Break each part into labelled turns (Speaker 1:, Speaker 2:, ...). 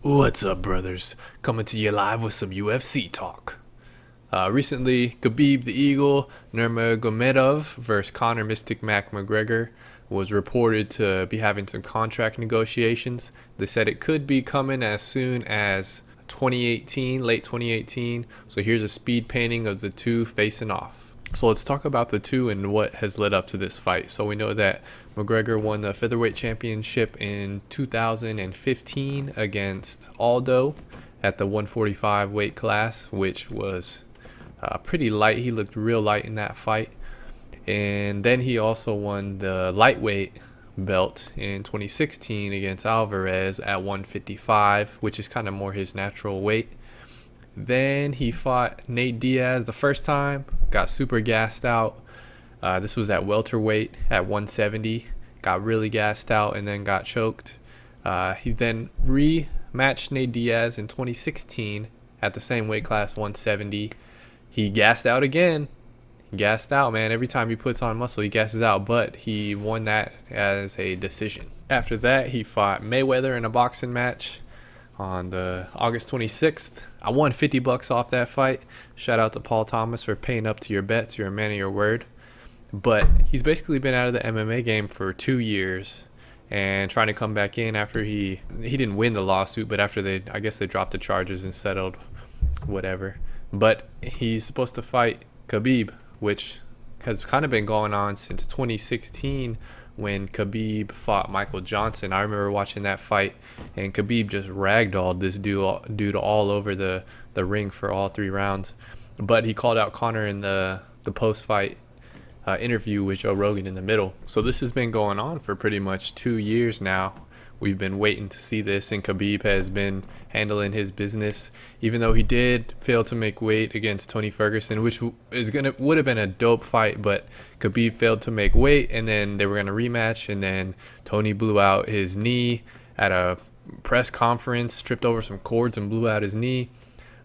Speaker 1: What's up, brothers? Coming to you live with some UFC talk. Recently, Khabib the Eagle Nurmagomedov versus Conor Mystic Mac McGregor was reported to be having some contract negotiations. They said it could be coming as soon as 2018, late 2018. So here's a speed painting of the two facing off. So let's talk about the two and what has led up to this fight. So we know that McGregor won the featherweight championship in 2015 against Aldo at the 145 weight class, which was pretty light. He looked real light in that fight. And then he also won the lightweight belt in 2016 against Alvarez at 155, which is kind of more his natural weight. Then he fought Nate Diaz the first time, got super gassed out. This was at welterweight at 170, got really gassed out and then got choked. He then rematched Nate Diaz in 2016 at the same weight class, 170. He gassed out again. Gassed out, man. Every time he puts on muscle, he gasses out, but he won that as a decision. After that, he fought Mayweather in a boxing match on the August 26th. I won $50 off that fight. Shout out to Paul Thomas for paying up to your bets. You're a man of your word. But he's basically been out of the MMA game for 2 years and trying to come back in after he didn't win the lawsuit, but after I guess they dropped the charges and settled whatever. But he's supposed to fight Khabib, which has kind of been going on since 2016 when Khabib fought Michael Johnson. I remember watching that fight, and Khabib just ragdolled this dude all over the ring for all 3 rounds. But he called out Conor in the post-fight interview with Joe Rogan in the middle. So this has been going on for pretty much 2 years now. We've been waiting to see this, and Khabib has been handling his business, even though he did fail to make weight against Tony Ferguson, which would have been a dope fight, but Khabib failed to make weight, and then they were going to rematch, and then Tony blew out his knee at a press conference, tripped over some cords and blew out his knee.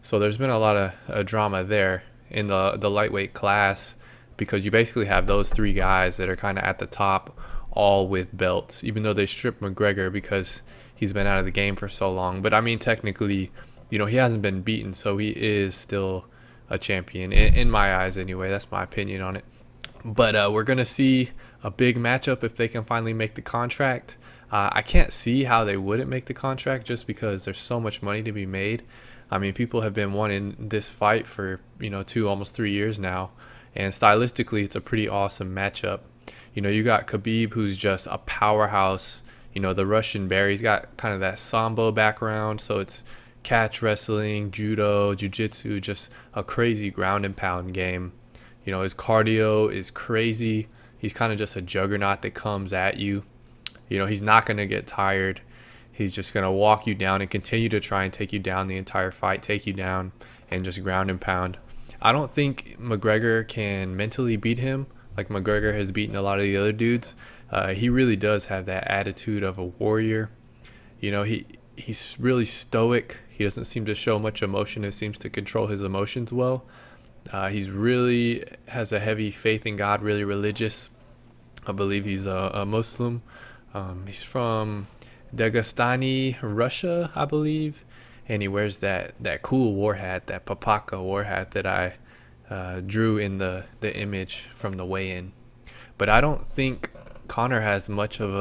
Speaker 1: So there's been a lot of drama there in the lightweight class, because you basically have those 3 guys that are kind of at the top, all with belts, even though they stripped McGregor because he's been out of the game for so long. But I mean, technically, he hasn't been beaten, so he is still a champion in my eyes anyway. That's my opinion on it. But we're gonna see a big matchup if they can finally make the contract. I can't see how they wouldn't make the contract, just because there's so much money to be made. I mean, people have been wanting this fight for 2, almost 3 years now, and stylistically it's a pretty awesome matchup. You got Khabib, who's just a powerhouse. The Russian bear. He's got kind of that sambo background, so it's catch wrestling, judo, jiu-jitsu, just a crazy ground and pound game. His cardio is crazy. He's kind of just a juggernaut that comes at you. He's not going to get tired. He's just going to walk you down and continue to try and take you down the entire fight, take you down and just ground and pound. I don't think McGregor can mentally beat him like McGregor has beaten a lot of the other dudes. He really does have that attitude of a warrior. He's really stoic. He doesn't seem to show much emotion. He seems to control his emotions well. He's really has a heavy faith in God, really religious. I believe he's a Muslim. He's from Dagestani, Russia, I believe. And he wears that cool war hat, that papaka war hat that I drew in the image from the weigh-in. But I don't think Conor has much of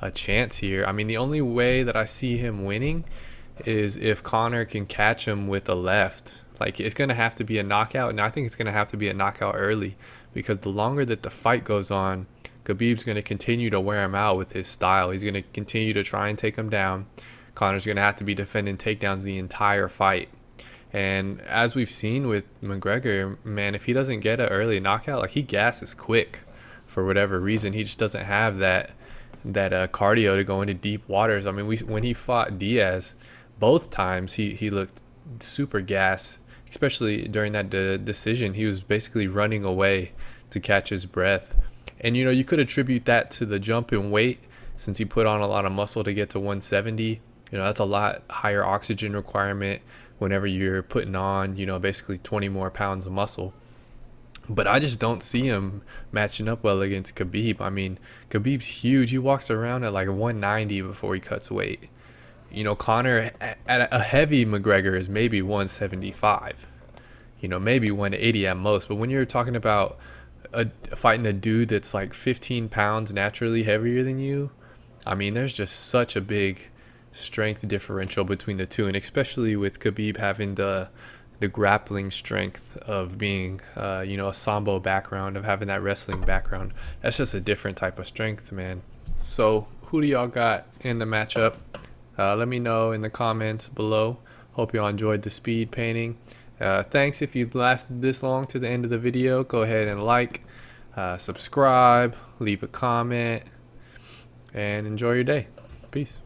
Speaker 1: a chance here. I mean, the only way that I see him winning is if Conor can catch him with a left. Like, it's going to have to be a knockout, and I think it's going to have to be a knockout early, because the longer that the fight goes on, Khabib's going to continue to wear him out with his style. He's going to continue to try and take him down. Conor's going to have to be defending takedowns the entire fight. And as we've seen with McGregor, man, if he doesn't get an early knockout, like, he gasses quick for whatever reason. He just doesn't have that cardio to go into deep waters. I mean, when he fought Diaz, both times he looked super gassed, especially during that decision. He was basically running away to catch his breath. And, you could attribute that to the jump in weight, since he put on a lot of muscle to get to 170. That's a lot higher oxygen requirement whenever you're putting on, basically 20 more pounds of muscle. But I just don't see him matching up well against Khabib. I mean, Khabib's huge. He walks around at like 190 before he cuts weight. You know, Conor at a heavy McGregor is maybe 175. You know, maybe 180 at most. But when you're talking about fighting a dude that's like 15 pounds naturally heavier than you, I mean, there's just such a big strength differential between the two, and especially with Khabib having the grappling strength of being, you know, a sambo background, of having that wrestling background. That's just a different type of strength, man. So, who do y'all got in the matchup? Let me know in the comments below. Hope y'all enjoyed the speed painting. Thanks if you've lasted this long to the end of the video. Go ahead and like, subscribe, leave a comment, and enjoy your day. Peace.